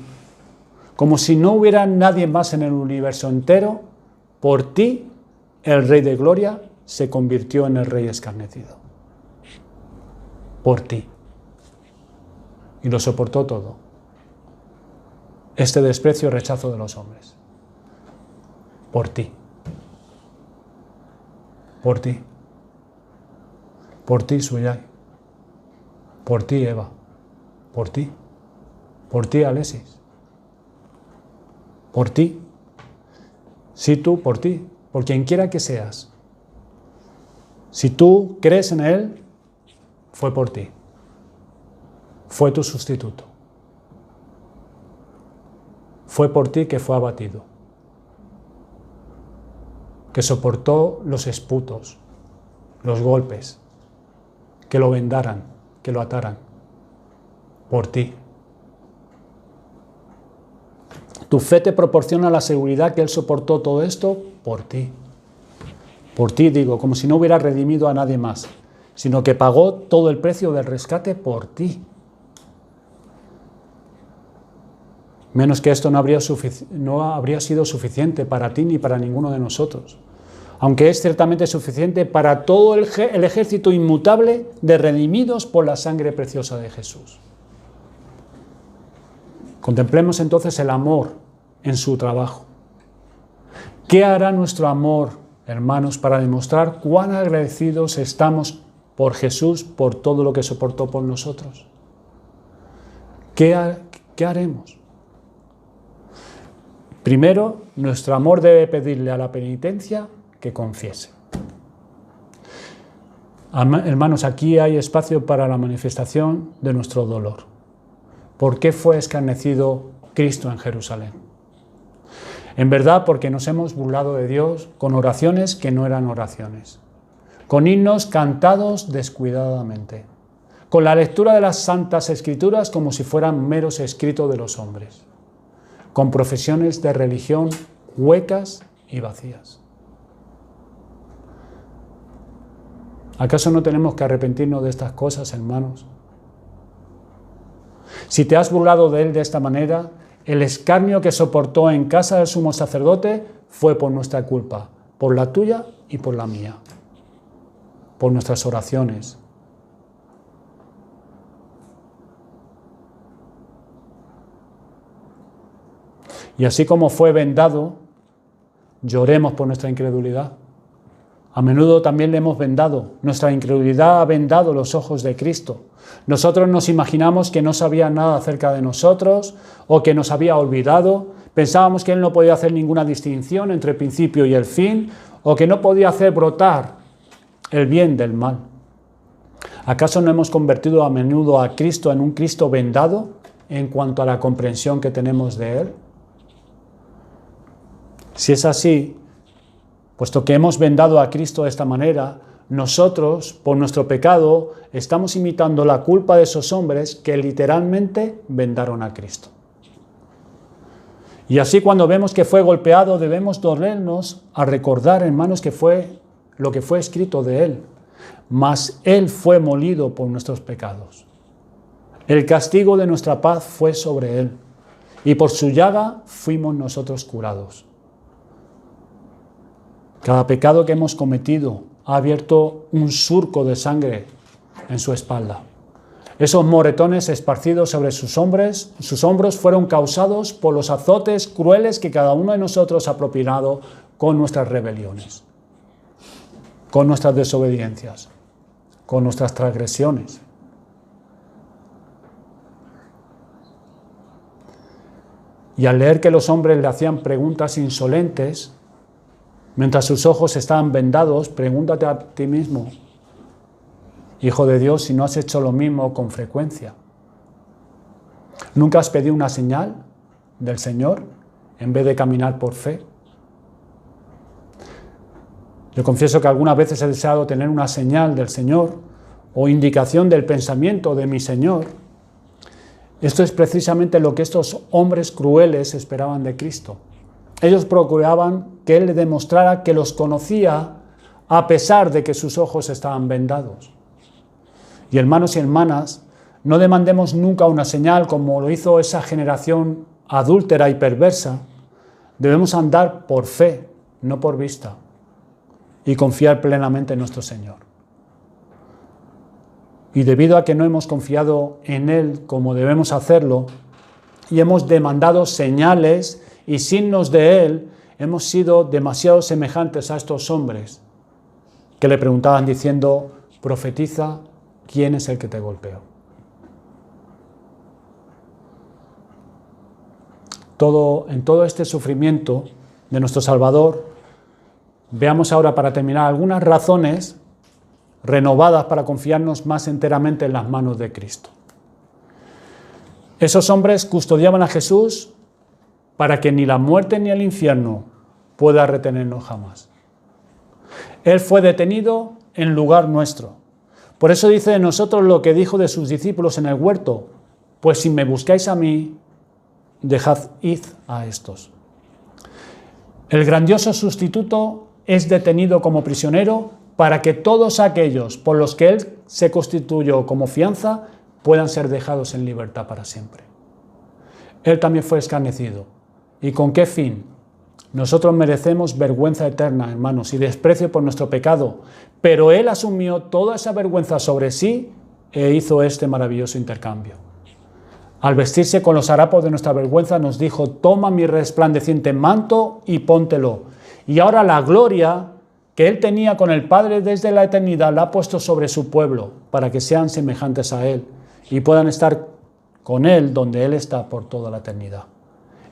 Como si no hubiera nadie más en el universo entero, por ti el Rey de Gloria se convirtió en el Rey escarnecido. Por ti. Y lo soportó todo. Este desprecio y rechazo de los hombres. Por ti. Por ti. Por ti, Suyai. Por ti, Eva. Por ti. Por ti, Alexis. Por ti. Sí, tú, por ti. Por quien quiera que seas. Si tú crees en Él, fue por ti. Fue tu sustituto. Fue por ti que fue abatido. Que soportó los esputos, los golpes, que lo vendaran, que lo ataran. Por ti. Tu fe te proporciona la seguridad que Él soportó todo esto por ti. Por ti, digo, como si no hubiera redimido a nadie más, sino que pagó todo el precio del rescate por ti. Menos que esto no habría sido suficiente para ti ni para ninguno de nosotros, aunque es ciertamente suficiente para todo el ejército inmutable de redimidos por la sangre preciosa de Jesús. Contemplemos entonces el amor en su trabajo. ¿Qué hará nuestro amor, hermanos, para demostrar cuán agradecidos estamos por Jesús, por todo lo que soportó por nosotros? ¿Qué haremos? Primero, nuestro amor debe pedirle a la penitencia que confiese. Hermanos, aquí hay espacio para la manifestación de nuestro dolor. ¿Por qué fue escarnecido Cristo en Jerusalén? En verdad, porque nos hemos burlado de Dios con oraciones que no eran oraciones, con himnos cantados descuidadamente, con la lectura de las Santas Escrituras como si fueran meros escritos de los hombres, con profesiones de religión huecas y vacías. ¿Acaso no tenemos que arrepentirnos de estas cosas, hermanos? Si te has burlado de Él de esta manera, el escarnio que soportó en casa del sumo sacerdote fue por nuestra culpa, por la tuya y por la mía, por nuestras oraciones. Y así como fue vendado, lloremos por nuestra incredulidad. A menudo también le hemos vendado. Nuestra incredulidad ha vendado los ojos de Cristo. Nosotros nos imaginamos que no sabía nada acerca de nosotros o que nos había olvidado. Pensábamos que Él no podía hacer ninguna distinción entre el principio y el fin o que no podía hacer brotar el bien del mal. ¿Acaso no hemos convertido a menudo a Cristo en un Cristo vendado en cuanto a la comprensión que tenemos de Él? Si es así, puesto que hemos vendado a Cristo de esta manera, nosotros, por nuestro pecado, estamos imitando la culpa de esos hombres que literalmente vendaron a Cristo. Y así cuando vemos que fue golpeado, debemos dolernos a recordar, hermanos, que fue lo que fue escrito de Él. Mas Él fue molido por nuestros pecados. El castigo de nuestra paz fue sobre Él, y por su llaga fuimos nosotros curados. Cada pecado que hemos cometido ha abierto un surco de sangre en su espalda. Esos moretones esparcidos sobre sus hombros fueron causados por los azotes crueles que cada uno de nosotros ha propinado con nuestras rebeliones, con nuestras desobediencias, con nuestras transgresiones. Y al leer que los hombres le hacían preguntas insolentes, mientras sus ojos estaban vendados, pregúntate a ti mismo, Hijo de Dios, si no has hecho lo mismo con frecuencia. ¿Nunca has pedido una señal del Señor en vez de caminar por fe? Yo confieso que algunas veces he deseado tener una señal del Señor o indicación del pensamiento de mi Señor Esto es precisamente lo que estos hombres crueles esperaban de Cristo. Ellos procuraban que Él le demostrara que los conocía a pesar de que sus ojos estaban vendados. Y hermanos y hermanas, no demandemos nunca una señal como lo hizo esa generación adúltera y perversa. Debemos andar por fe, no por vista, y confiar plenamente en nuestro Señor. Y debido a que no hemos confiado en Él como debemos hacerlo, y hemos demandado señales y signos de Él, hemos sido demasiado semejantes a estos hombres que le preguntaban diciendo: profetiza, ¿quién es el que te golpeó? En todo este sufrimiento de nuestro Salvador, veamos ahora, para terminar, algunas razones renovadas para confiarnos más enteramente en las manos de Cristo. Esos hombres custodiaban a Jesús para que ni la muerte ni el infierno pueda retenernos jamás. Él fue detenido en lugar nuestro. Por eso dice de nosotros lo que dijo de sus discípulos en el huerto: pues si me buscáis a mí, dejad id a estos. El grandioso sustituto es detenido como prisionero para que todos aquellos por los que Él se constituyó como fianza puedan ser dejados en libertad para siempre. Él también fue escarnecido. ¿Y con qué fin? Nosotros merecemos vergüenza eterna, hermanos, y desprecio por nuestro pecado, pero Él asumió toda esa vergüenza sobre sí e hizo este maravilloso intercambio. Al vestirse con los harapos de nuestra vergüenza nos dijo: toma mi resplandeciente manto y póntelo. Y ahora la gloria que Él tenía con el Padre desde la eternidad la ha puesto sobre su pueblo, para que sean semejantes a Él y puedan estar con Él donde Él está por toda la eternidad.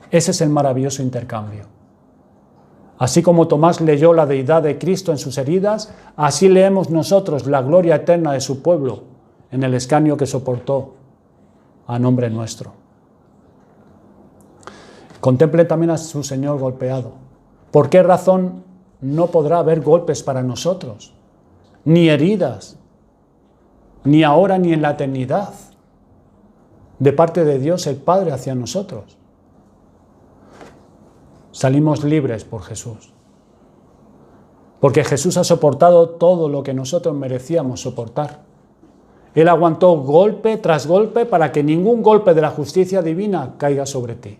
Ese es el maravilloso intercambio. Así como Tomás leyó la deidad de Cristo en sus heridas, así leemos nosotros la gloria eterna de su pueblo en el escarnio que soportó a nombre nuestro. Contemple también a su Señor golpeado. ¿Por qué razón no podrá haber golpes para nosotros, ni heridas, ni ahora ni en la eternidad, de parte de Dios el Padre hacia nosotros? Salimos libres por Jesús, porque Jesús ha soportado todo lo que nosotros merecíamos soportar. Él aguantó golpe tras golpe para que ningún golpe de la justicia divina caiga sobre ti.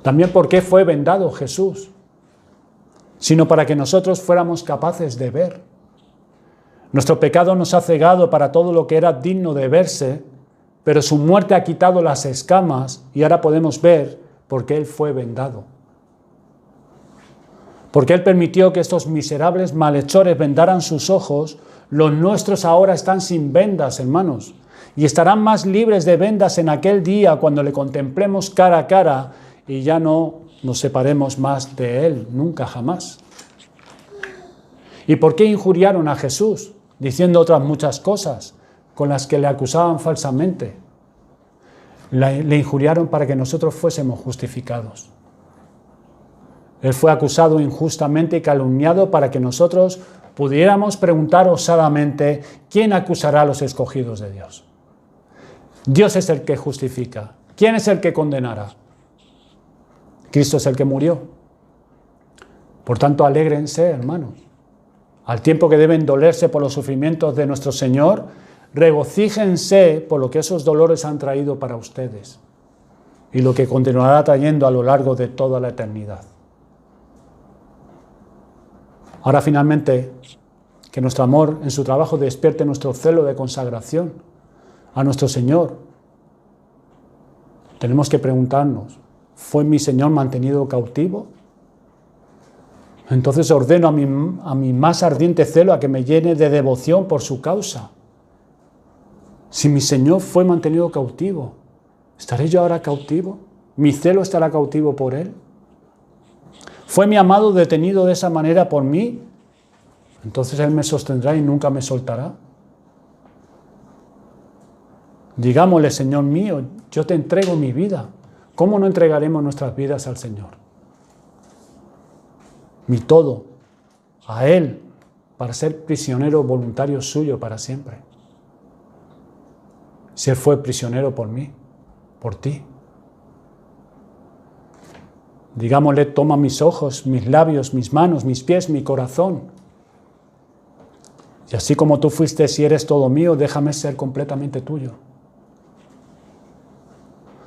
También porque fue vendado Jesús, sino para que nosotros fuéramos capaces de ver. Nuestro pecado nos ha cegado para todo lo que era digno de verse, pero su muerte ha quitado las escamas y ahora podemos ver porque Él fue vendado. Porque Él permitió que estos miserables malhechores vendaran sus ojos, los nuestros ahora están sin vendas, hermanos, y estarán más libres de vendas en aquel día cuando le contemplemos cara a cara y ya no nos separemos más de Él, nunca jamás. ¿Y por qué injuriaron a Jesús, diciendo otras muchas cosas con las que le acusaban falsamente? Le injuriaron para que nosotros fuésemos justificados. Él fue acusado injustamente y calumniado para que nosotros pudiéramos preguntar osadamente: ¿quién acusará a los escogidos de Dios? Dios es el que justifica. ¿Quién es el que condenará? Cristo es el que murió. Por tanto, alégrense, hermanos. Al tiempo que deben dolerse por los sufrimientos de nuestro Señor, regocíjense por lo que esos dolores han traído para ustedes y lo que continuará trayendo a lo largo de toda la eternidad. Ahora, finalmente, que nuestro amor en su trabajo despierte nuestro celo de consagración a nuestro Señor. Tenemos que preguntarnos: ¿fue mi Señor mantenido cautivo? Entonces ordeno a mi más ardiente celo a que me llene de devoción por su causa. Si mi Señor fue mantenido cautivo, ¿estaré yo ahora cautivo? ¿Mi celo estará cautivo por Él? ¿Fue mi amado detenido de esa manera por mí? Entonces Él me sostendrá y nunca me soltará. Digámosle: Señor mío, yo te entrego mi vida. ¿Cómo no entregaremos nuestras vidas al Señor? Mi todo, a Él, para ser prisionero voluntario suyo para siempre. si Él fue prisionero por mí, por ti. Digámosle, toma mis ojos, mis labios, mis manos, mis pies, mi corazón. Y así como tú fuiste, si eres todo mío, déjame ser completamente tuyo.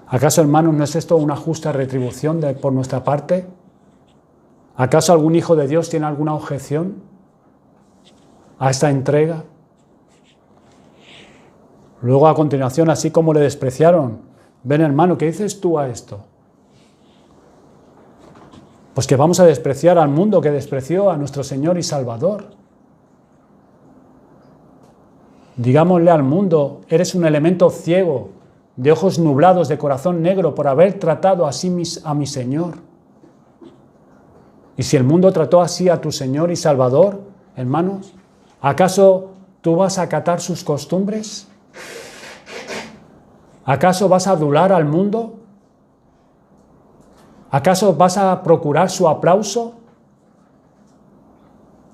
¿Acaso, hermanos, no es esto una justa retribución por nuestra parte? ¿Acaso algún hijo de Dios tiene alguna objeción a esta entrega? Luego, a continuación, así como le despreciaron, ven, hermano, ¿qué dices tú a esto? Pues que vamos a despreciar al mundo que despreció a nuestro Señor y Salvador. Digámosle al mundo, eres un elemento ciego, de ojos nublados, de corazón negro, por haber tratado así a mi Señor. Y si el mundo trató así a tu Señor y Salvador, hermanos, ¿acaso tú vas a acatar sus costumbres? ¿Acaso vas a adular al mundo? ¿Acaso vas a procurar su aplauso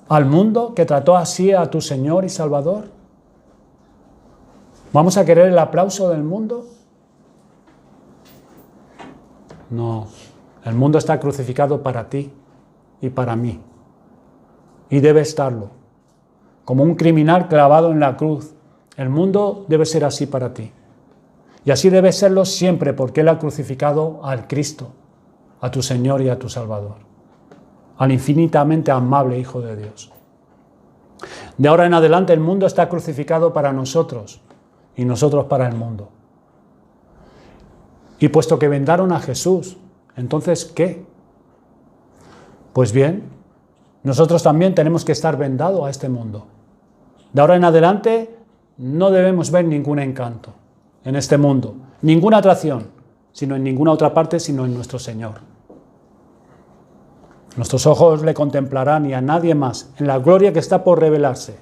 al mundo que trató así a tu Señor y Salvador? ¿Vamos a querer el aplauso del mundo? No, el mundo está crucificado para ti y para mí. Y debe estarlo. Como un criminal clavado en la cruz, el mundo debe ser así para ti. Y así debe serlo siempre, porque Él ha crucificado al Cristo, a tu Señor y a tu Salvador, al infinitamente amable Hijo de Dios. De ahora en adelante el mundo está crucificado para nosotros y nosotros para el mundo. Y puesto que vendaron a Jesús, entonces ¿qué? Pues bien, nosotros también tenemos que estar vendados a este mundo. De ahora en adelante no debemos ver ningún encanto en este mundo, ninguna atracción, sino en ninguna otra parte, sino en nuestro Señor. Nuestros ojos le contemplarán y a nadie más en la gloria que está por revelarse.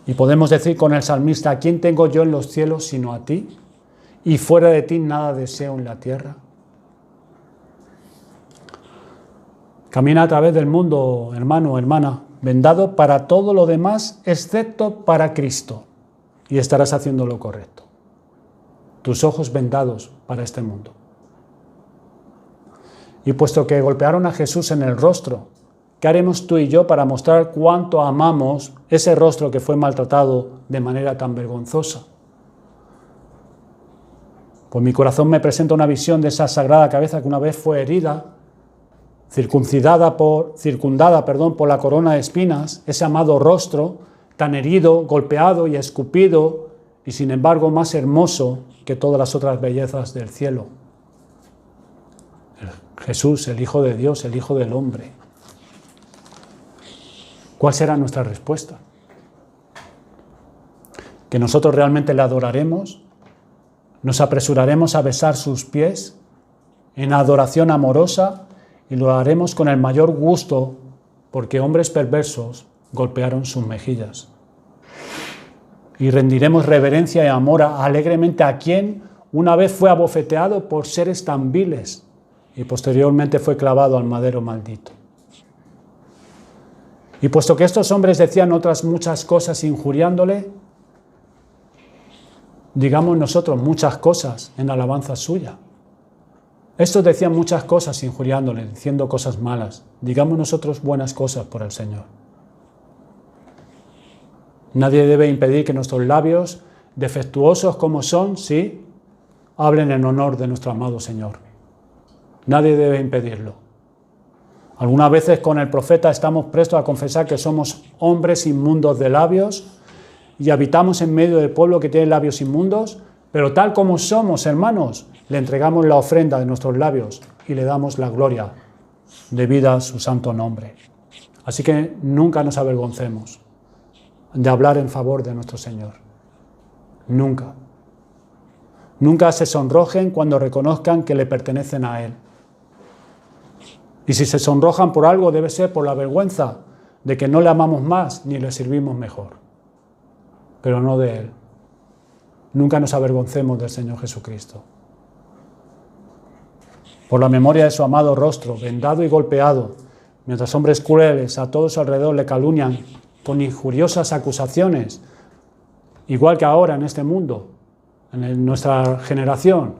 Y podemos decir con el salmista, ¿a quién tengo yo en los cielos sino a ti? Y fuera de ti nada deseo en la tierra. Camina a través del mundo, hermano, hermana, vendado para todo lo demás, excepto para Cristo, y estarás haciendo lo correcto. Tus ojos vendados para este mundo. Y puesto que golpearon a Jesús en el rostro, ¿qué haremos tú y yo para mostrar cuánto amamos ese rostro que fue maltratado de manera tan vergonzosa? Pues mi corazón me presenta una visión de esa sagrada cabeza que una vez fue herida, circundada por la corona de espinas, ese amado rostro tan herido, golpeado y escupido, y sin embargo más hermoso que todas las otras bellezas del cielo. Jesús, el Hijo de Dios, el Hijo del Hombre. ¿Cuál será nuestra respuesta? ¿Que nosotros realmente le adoraremos? ¿Nos apresuraremos a besar sus pies en adoración amorosa y lo haremos con el mayor gusto porque hombres perversos golpearon sus mejillas? Y rendiremos reverencia y amor alegremente a quien una vez fue abofeteado por seres tan viles y posteriormente fue clavado al madero maldito. Y puesto que estos hombres decían otras muchas cosas injuriándole, digamos nosotros muchas cosas en alabanza suya. Estos decían muchas cosas injuriándole, diciendo cosas malas. Digamos nosotros buenas cosas por el Señor. Nadie debe impedir que nuestros labios, defectuosos como son, sí, hablen en honor de nuestro amado Señor. Nadie debe impedirlo. Algunas veces con el profeta estamos prestos a confesar que somos hombres inmundos de labios y habitamos en medio del pueblo que tiene labios inmundos, pero tal como somos, hermanos, le entregamos la ofrenda de nuestros labios y le damos la gloria debida a su santo nombre. Así que nunca nos avergoncemos de hablar en favor de nuestro Señor. Nunca. Nunca se sonrojen cuando reconozcan que le pertenecen a Él. Y si se sonrojan por algo, debe ser por la vergüenza de que no le amamos más ni le servimos mejor, pero no de Él. Nunca nos avergoncemos del Señor Jesucristo. Por la memoria de su amado rostro, vendado y golpeado, mientras hombres crueles a todo su alrededor le calumnian con injuriosas acusaciones, igual que ahora en este mundo, en nuestra generación,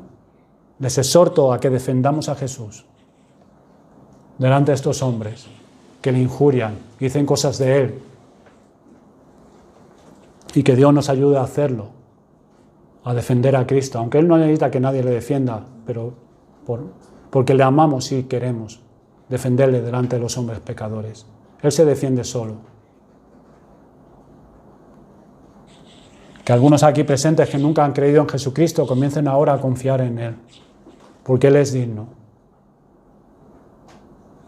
les exhorto a que defendamos a Jesús delante de estos hombres que le injurian, que dicen cosas de Él, y que Dios nos ayude a hacerlo, a defender a Cristo, aunque Él no necesita que nadie le defienda, pero porque le amamos y queremos defenderle delante de los hombres pecadores. Él se defiende solo. Que algunos aquí presentes que nunca han creído en Jesucristo comiencen ahora a confiar en Él, porque Él es digno.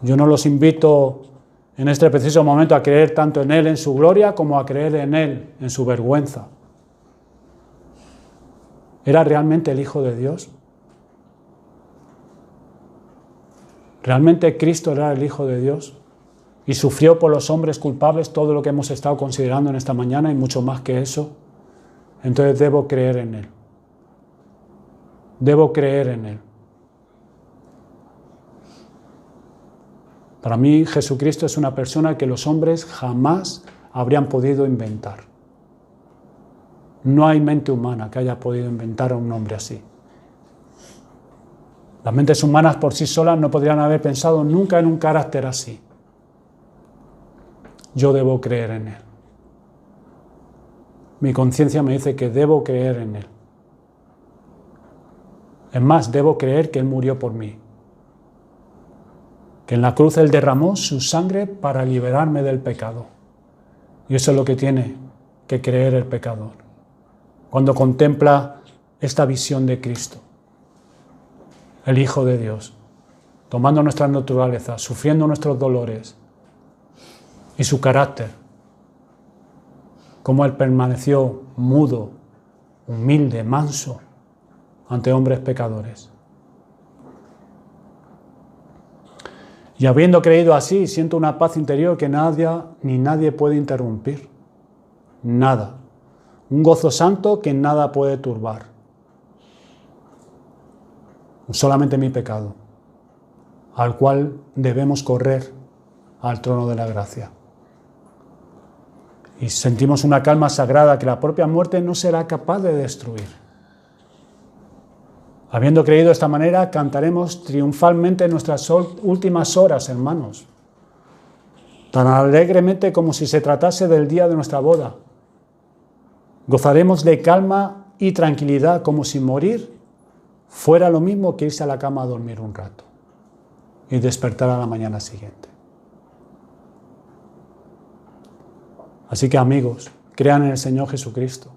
Yo no los invito en este preciso momento a creer tanto en Él en su gloria como a creer en Él en su vergüenza. ¿Era realmente el Hijo de Dios? ¿Realmente Cristo era el Hijo de Dios? ¿Y sufrió por los hombres culpables todo lo que hemos estado considerando en esta mañana y mucho más que eso? Entonces debo creer en Él. Debo creer en Él. Para mí Jesucristo es una persona que los hombres jamás habrían podido inventar. No hay mente humana que haya podido inventar a un hombre así. Las mentes humanas por sí solas no podrían haber pensado nunca en un carácter así. Yo debo creer en Él. Mi conciencia me dice que debo creer en Él. Es más, debo creer que Él murió por mí. Que en la cruz Él derramó su sangre para liberarme del pecado. Y eso es lo que tiene que creer el pecador cuando contempla esta visión de Cristo, el Hijo de Dios, tomando nuestra naturaleza, sufriendo nuestros dolores y su carácter, cómo Él permaneció mudo, humilde, manso ante hombres pecadores. Y habiendo creído así, siento una paz interior que nadie puede interrumpir. Nada. Un gozo santo que nada puede turbar. Solamente mi pecado, al cual debemos correr al trono de la gracia. Y sentimos una calma sagrada que la propia muerte no será capaz de destruir. Habiendo creído de esta manera, cantaremos triunfalmente en nuestras últimas horas, hermanos, tan alegremente como si se tratase del día de nuestra boda. Gozaremos de calma y tranquilidad como si morir fuera lo mismo que irse a la cama a dormir un rato y despertar a la mañana siguiente. Así que, amigos, crean en el Señor Jesucristo,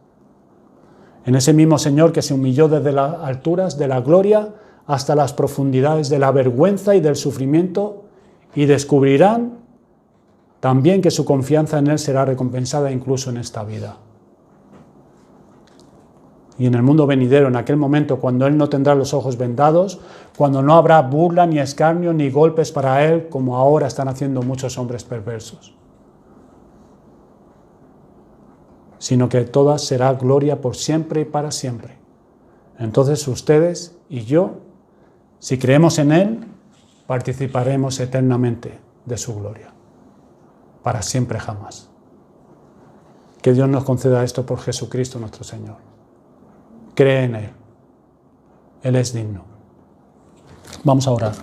en ese mismo Señor que se humilló desde las alturas de la gloria hasta las profundidades de la vergüenza y del sufrimiento, y descubrirán también que su confianza en Él será recompensada incluso en esta vida. Y en el mundo venidero, en aquel momento, cuando Él no tendrá los ojos vendados, cuando no habrá burla, ni escarnio, ni golpes para Él, como ahora están haciendo muchos hombres perversos, sino que toda será gloria por siempre y para siempre. Entonces ustedes y yo, si creemos en Él, participaremos eternamente de su gloria, para siempre jamás. Que Dios nos conceda esto por Jesucristo nuestro Señor. Cree en Él. Él es digno. Vamos a orar.